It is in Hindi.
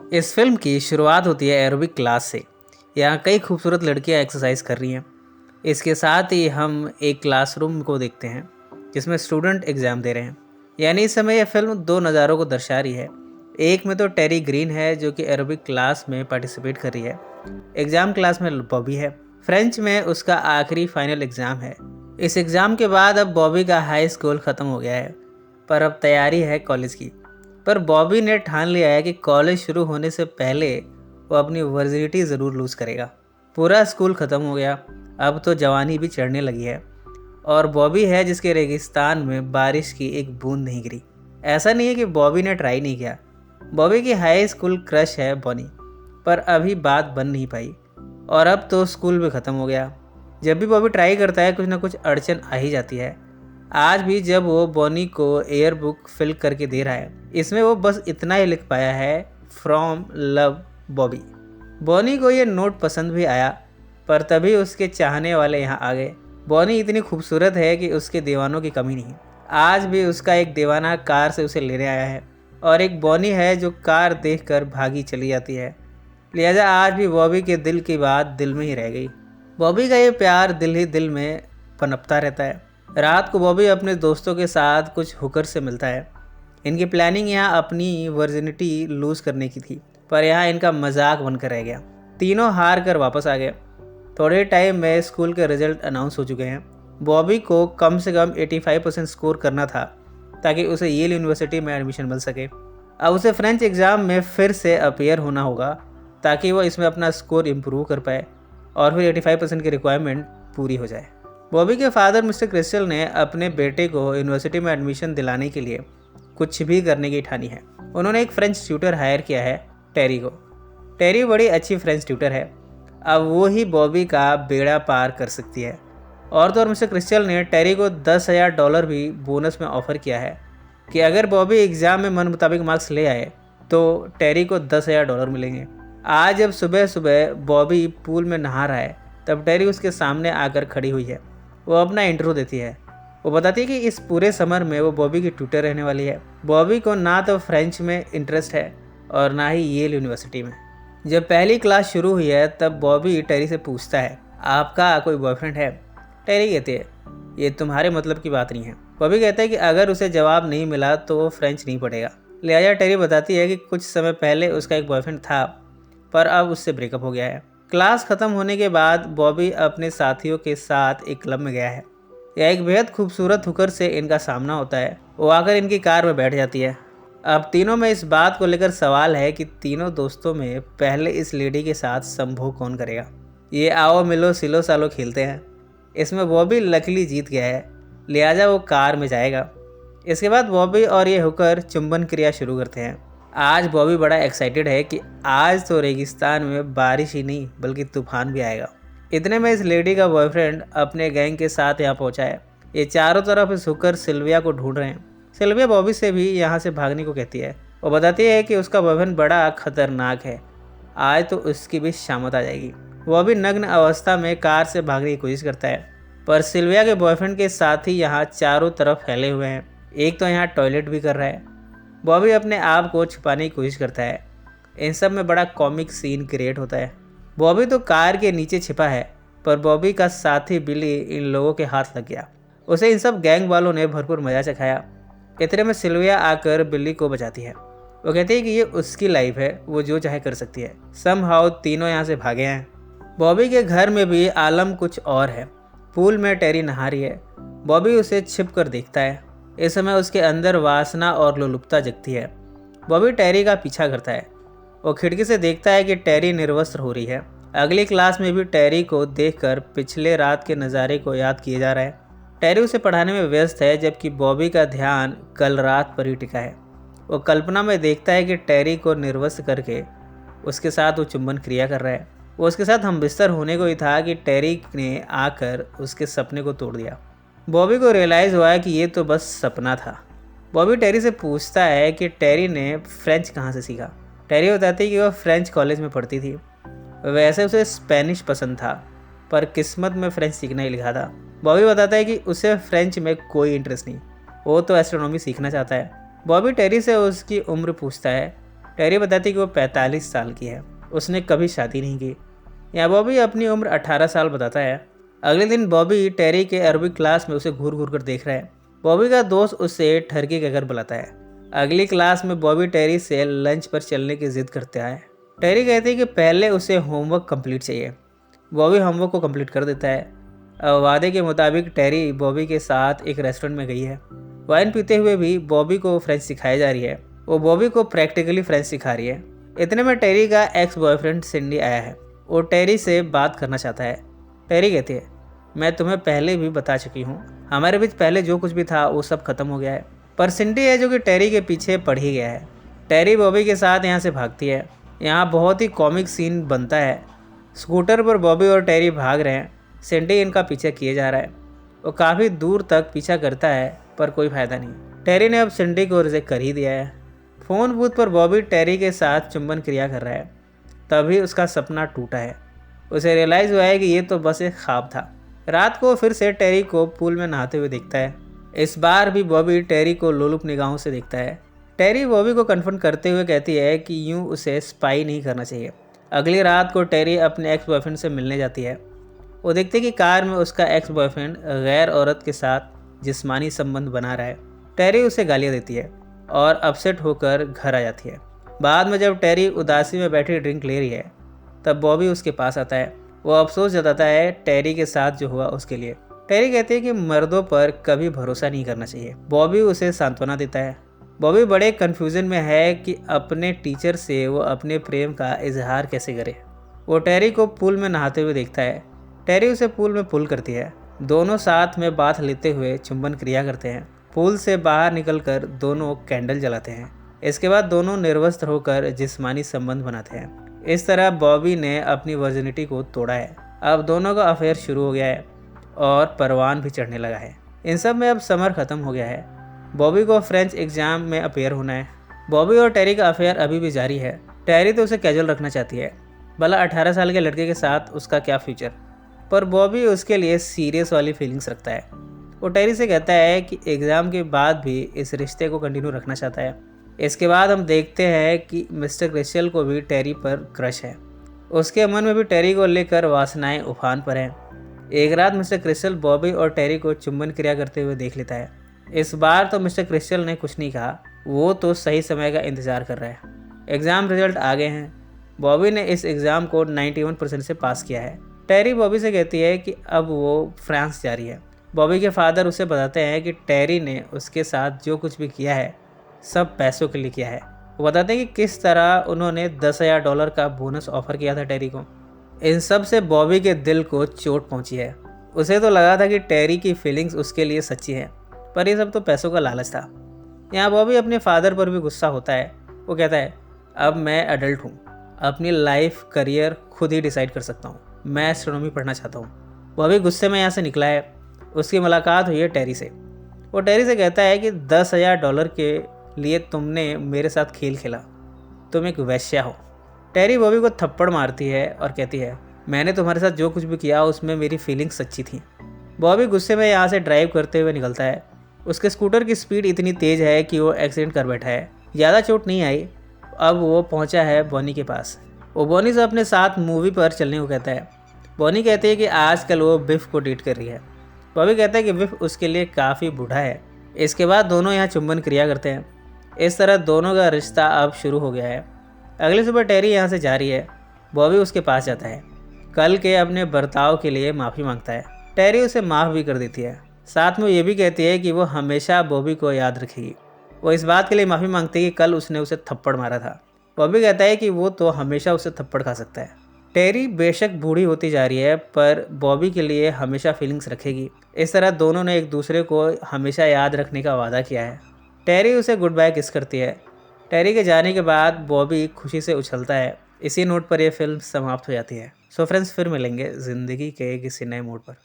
इस फिल्म की शुरुआत होती है एरोबिक क्लास से। यहाँ कई खूबसूरत लड़कियाँ एक्सरसाइज कर रही हैं। इसके साथ ही हम एक क्लासरूम को देखते हैं जिसमें स्टूडेंट एग्ज़ाम दे रहे हैं। यानी इस समय यह फिल्म दो नज़ारों को दर्शा रही है। एक में तो टेरी ग्रीन है जो कि एरोबिक क्लास में पार्टिसिपेट कर रही है। एग्ज़ाम क्लास में बॉबी है। फ्रेंच में उसका आखिरी फाइनल एग्ज़ाम है। इस एग्ज़ाम के बाद अब बॉबी का हाई स्कूल ख़त्म हो गया है, पर अब तैयारी है कॉलेज की। पर बॉबी ने ठान लिया है कि कॉलेज शुरू होने से पहले वो अपनी वर्जिनिटी ज़रूर लूज़ करेगा। पूरा स्कूल ख़त्म हो गया, अब तो जवानी भी चढ़ने लगी है और बॉबी है जिसके रेगिस्तान में बारिश की एक बूंद नहीं गिरी। ऐसा नहीं है कि बॉबी ने ट्राई नहीं किया। बॉबी की हाई स्कूल क्रश है बॉनी, पर अभी बात बन नहीं पाई और अब तो स्कूल भी ख़त्म हो गया। जब भी बॉबी ट्राई करता है कुछ ना कुछ अड़चन आ ही जाती है। आज भी जब वो बॉनी को एयर बुक फिल करके दे रहा है, इसमें वो बस इतना ही लिख पाया है, फ्रॉम लव बॉबी। बॉनी को ये नोट पसंद भी आया, पर तभी उसके चाहने वाले यहाँ आ गए। बॉनी इतनी खूबसूरत है कि उसके दीवानों की कमी नहीं। आज भी उसका एक दीवाना कार से उसे लेने आया है और एक बॉनी है जो कार देखकर भागी चली जाती है। लिहाजा आज भी बॉबी के दिल की बात दिल में ही रह गई। बॉबी का ये प्यार दिल ही दिल में पनपता रहता है। रात को बॉबी अपने दोस्तों के साथ कुछ हुकर से मिलता है। इनकी प्लानिंग यहाँ अपनी वर्जिनिटी लूज़ करने की थी, पर यहाँ इनका मजाक बनकर रह गया। तीनों हार कर वापस आ गए। थोड़े टाइम में स्कूल के रिजल्ट अनाउंस हो चुके हैं। बॉबी को कम से कम 85% स्कोर करना था ताकि उसे येल यूनिवर्सिटी में एडमिशन मिल सके। अब उसे फ्रेंच एग्ज़ाम में फिर से अपीयर होना होगा ताकि वो इसमें अपना स्कोर इम्प्रूव कर पाए और फिर 85% की रिक्वायरमेंट पूरी हो जाए। बॉबी के फादर मिस्टर क्रिस्टल ने अपने बेटे को यूनिवर्सिटी में एडमिशन दिलाने के लिए कुछ भी करने की ठानी है। उन्होंने एक फ्रेंच ट्यूटर हायर किया है, टेरी को। टेरी बड़ी अच्छी फ्रेंच ट्यूटर है। अब वो ही बॉबी का बेड़ा पार कर सकती है। और तो और मिस्टर क्रिस्टल ने टेरी को $10,000 भी बोनस में ऑफ़र किया है कि अगर बॉबी एग्ज़ाम में मन मुताबिक मार्क्स ले आए तो टेरी को $10,000 मिलेंगे। आज जब सुबह सुबह बॉबी पूल में नहा रहा है तब टेरी उसके सामने आकर खड़ी हुई है। वो अपना इंटरव्यू देती है। वो बताती है कि इस पूरे समर में वो बॉबी की ट्यूटर रहने वाली है। बॉबी को ना तो फ्रेंच में इंटरेस्ट है और ना ही येल यूनिवर्सिटी में। जब पहली क्लास शुरू हुई है तब बॉबी टेरी से पूछता है, आपका कोई बॉयफ्रेंड है? टेरी कहती है, ये तुम्हारे मतलब की बात नहीं है। बॉबी कहता है कि अगर उसे जवाब नहीं मिला तो वो फ्रेंच नहीं पढ़ेगा। लिहाजा टेरी बताती है कि कुछ समय पहले उसका एक बॉयफ्रेंड था, पर अब उससे ब्रेकअप हो गया है। क्लास ख़त्म होने के बाद बॉबी अपने साथियों के साथ एक क्लब में गया है। यह एक बेहद खूबसूरत हुकर से इनका सामना होता है। वो आकर इनकी कार में बैठ जाती है। अब तीनों में इस बात को लेकर सवाल है कि तीनों दोस्तों में पहले इस लेडी के साथ संभोग कौन करेगा। ये आओ मिलो सिलो सालो खेलते हैं। इसमें बॉबी लकीली जीत गया है, लिहाजा वो कार में जाएगा। इसके बाद बॉबी और ये हुकर चुंबन क्रिया शुरू करते हैं। आज बॉबी बड़ा एक्साइटेड है कि आज तो रेगिस्तान में बारिश ही नहीं बल्कि तूफान भी आएगा। इतने में इस लेडी का बॉयफ्रेंड अपने गैंग के साथ यहाँ पहुँचा है। ये चारों तरफ इस हुकर सिल्विया को ढूंढ रहे हैं। सिल्विया बॉबी से भी यहाँ से भागने को कहती है। वो बताती है कि उसका बॉयफ्रेंड बड़ा खतरनाक है, आज तो उसकी भी शामत आ जाएगी। वो भी नग्न अवस्था में कार से भागने की कोशिश करता है, पर सिल्विया के बॉयफ्रेंड के साथी यहाँ चारों तरफ फैले हुए हैं। एक तो यहाँ टॉयलेट भी कर रहा है। बॉबी अपने आप को छुपाने की कोशिश करता है। इन सब में बड़ा कॉमिक सीन क्रिएट होता है। बॉबी तो कार के नीचे छिपा है, पर बॉबी का साथी बिली इन लोगों के हाथ लग गया। उसे इन सब गैंग वालों ने भरपूर मजा चखाया। इतने में सिल्विया आकर बिल्ली को बचाती है। वो कहती है कि ये उसकी लाइफ है, वो जो चाहे कर सकती है। समहाउ तीनों यहाँ से भागे हैं। बॉबी के घर में भी आलम कुछ और है। पूल में टेरी नहा रही है। बॉबी उसे छिप कर देखता है। इस समय उसके अंदर वासना और लोलुपता जगती है। बॉबी टेरी का पीछा करता है। वो खिड़की से देखता है कि टेरी निर्वस्त्र हो रही है। अगली क्लास में भी टेरी को देखकर पिछले रात के नज़ारे को याद किए जा रहा है। टेरी उसे पढ़ाने में व्यस्त है, जबकि बॉबी का ध्यान कल रात पर ही टिका है। वो कल्पना में देखता है कि टेरी को निर्वस्त्र करके उसके साथ वो चुंबन क्रिया कर रहा है। वो उसके साथ हमबिस्तर होने को ही था कि टेरी ने आकर उसके सपने को तोड़ दिया। बॉबी को रियलाइज़ हुआ कि ये तो बस सपना था। बॉबी टेरी से पूछता है कि टेरी ने फ्रेंच कहाँ से सीखा। टेरी बताती है कि वह फ्रेंच कॉलेज में पढ़ती थी। वैसे उसे स्पेनिश पसंद था, पर किस्मत में फ्रेंच सीखना ही लिखा था। बॉबी बताता है कि उसे फ्रेंच में कोई इंटरेस्ट नहीं, वो तो एस्ट्रोनॉमी सीखना चाहता है। बॉबी टेरी से उसकी उम्र पूछता है। टेरी बताती है कि वो 45 साल की है, उसने कभी शादी नहीं की। यहाँ बॉबी अपनी उम्र 18 साल बताता है। अगले दिन बॉबी टेरी के अरबिक क्लास में उसे घूर घूर कर देख रहा है। बॉबी का दोस्त उसे ठरकी के घर बुलाता है। अगली क्लास में बॉबी टेरी से लंच पर चलने की जिद करता है। टेरी कहती है कि पहले उसे होमवर्क कंप्लीट चाहिए। बॉबी होमवर्क को कंप्लीट कर देता है। अब वादे के मुताबिक टेरी बॉबी के साथ एक रेस्टोरेंट में गई है। वाइन पीते हुए भी बॉबी को फ्रेंच सिखाई जा रही है। वो बॉबी को प्रैक्टिकली फ्रेंच सिखा रही है। इतने में टेरी का एक्स बॉयफ्रेंड सिंडी आया है। वो टेरी से बात करना चाहता है। टेरी कहती है, मैं तुम्हें पहले भी बता चुकी हूँ, हमारे बीच पहले जो कुछ भी था वो सब खत्म हो गया है। पर सिंडी है जो कि टेरी के पीछे पड़ ही गया है। टेरी बॉबी के साथ यहाँ से भागती है। यहाँ बहुत ही कॉमिक सीन बनता है। स्कूटर पर बॉबी और टेरी भाग रहे हैं। सिंडी इनका पीछा किए जा रहा है। वो काफ़ी दूर तक पीछा करता है पर कोई फायदा नहीं। टेरी ने अब सिंडी को रिजेक्ट कर ही दिया है। फ़ोन बूथ पर बॉबी टेरी के साथ चुंबन क्रिया कर रहा है। तभी उसका सपना टूटा है। उसे रियलाइज़ हुआ है कि ये तो बस एक ख्वाब था। रात को फिर से टेरी को पूल में नहाते हुए देखता है। इस बार भी बॉबी टेरी को लोलुप निगाहों से देखता है। टेरी बॉबी को कन्फर्ट करते हुए कहती है कि यूं उसे स्पाई नहीं करना चाहिए। अगली रात को टेरी अपने एक्स बॉयफ्रेंड से मिलने जाती है। वो देखते कि कार में उसका एक्स बॉयफ्रेंड गैर औरत के साथ जिस्मानी संबंध बना रहा है। टेरी उसे गालियाँ देती है और अपसेट होकर घर आ जाती है। बाद में जब टेरी उदासी में बैठी ड्रिंक ले रही है तब बॉबी उसके पास आता है। वो अफसोस जताता है टेरी के साथ जो हुआ उसके लिए। टेरी कहती है कि मर्दों पर कभी भरोसा नहीं करना चाहिए। बॉबी उसे सांत्वना देता है। बॉबी बड़े कन्फ्यूजन में है कि अपने टीचर से वो अपने प्रेम का इजहार कैसे करे। वो टेरी को पूल में नहाते हुए देखता है। टेरी उसे पूल में पुल करती है। दोनों साथ में बात लेते हुए चुंबन क्रिया करते हैं। पूल से बाहर निकलकर दोनों कैंडल जलाते हैं। इसके बाद दोनों निर्वस्त्र होकर जिस्मानी संबंध बनाते हैं। इस तरह बॉबी ने अपनी वर्जिनिटी को तोड़ा है। अब दोनों का अफेयर शुरू हो गया है और परवान भी चढ़ने लगा है। इन सब में अब समर ख़त्म हो गया है। बॉबी को फ्रेंच एग्ज़ाम में अपेयर होना है। बॉबी और टेरी का अफेयर अभी भी जारी है। टेरी तो उसे कैजुअल रखना चाहती है, भला 18 साल के लड़के के साथ उसका क्या फ्यूचर। पर बॉबी उसके लिए सीरियस वाली फीलिंग्स रखता है। वो टेरी से कहता है कि एग्ज़ाम के बाद भी इस रिश्ते को कंटिन्यू रखना चाहता है। इसके बाद हम देखते हैं कि मिस्टर क्रिस्टल को भी टेरी पर क्रश है। उसके मन में भी टेरी को लेकर वासनाएं उफान पर हैं। एक रात मिस्टर क्रिस्टल बॉबी और टेरी को चुंबन क्रिया करते हुए देख लेता है। इस बार तो मिस्टर क्रिस्टल ने कुछ नहीं कहा, वो तो सही समय का इंतज़ार कर रहा है। एग्ज़ाम रिजल्ट आ गए हैं। बॉबी ने इस एग्ज़ाम को 91% से पास किया है। टेरी बॉबी से कहती है कि अब वो फ्रांस जा रही है। बॉबी के फादर उसे बताते हैं कि टेरी ने उसके साथ जो कुछ भी किया है सब पैसों के लिए किया है। वो बताते हैं कि किस तरह उन्होंने $10,000 का बोनस ऑफर किया था टेरी को। इन सब से बॉबी के दिल को चोट पहुंची है। उसे तो लगा था कि टेरी की फीलिंग्स उसके लिए सच्ची है, पर ये सब तो पैसों का लालच था। यहाँ बॉबी अपने फादर पर भी गुस्सा होता है। वो कहता है, अब मैं एडल्ट हूँ, अपनी लाइफ करियर खुद ही डिसाइड कर सकता हूँ, मैं एस्ट्रोनॉमी पढ़ना चाहता हूँ। बॉबी गुस्से में यहाँ से निकला है। उसकी मुलाकात हुई है टेरी से। वो टेरी से कहता है कि $10,000 के लिए तुमने मेरे साथ खेल खेला, तुम एक वैश्या हो। टेरी बॉबी को थप्पड़ मारती है और कहती है, मैंने तुम्हारे साथ जो कुछ भी किया उसमें मेरी फीलिंग्स सच्ची थी। बॉबी गुस्से में यहाँ से ड्राइव करते हुए निकलता है। उसके स्कूटर की स्पीड इतनी तेज़ है कि वो एक्सीडेंट कर बैठा है। ज़्यादा चोट नहीं आई। अब वो पहुँचा है बॉनी के पास। वो बॉनी से अपने साथ मूवी पर चलने को कहता है। बॉनी कहती है कि आजकल वो बिफ को डेट कर रही है। बॉबी कहता है कि बिफ उसके लिए काफ़ी बूढ़ा है। इसके बाद दोनों यहाँ चुंबन क्रिया करते हैं। इस तरह दोनों का रिश्ता अब शुरू हो गया है। अगली सुबह टेरी यहाँ से जा रही है। बॉबी उसके पास जाता है। कल के अपने बर्ताव के लिए माफ़ी मांगता है। टेरी उसे माफ़ भी कर देती है। साथ में ये भी कहती है कि वो हमेशा बॉबी को याद रखेगी। वो इस बात के लिए माफ़ी मांगती है कि कल उसने उसे थप्पड़ मारा था। बॉबी कहता है कि वो तो हमेशा उसे थप्पड़ खा सकता है। टेरी बेशक बूढ़ी होती जा रही है पर बॉबी के लिए हमेशा फीलिंग्स रखेगी। इस तरह दोनों ने एक दूसरे को हमेशा याद रखने का वादा किया है। टेरी उसे गुड बाय किस करती है। टेरी के जाने के बाद बॉबी खुशी से उछलता है। इसी नोट पर यह फिल्म समाप्त हो जाती है। सो फ्रेंड्स, फिर मिलेंगे ज़िंदगी के किसी नए मोड़ पर।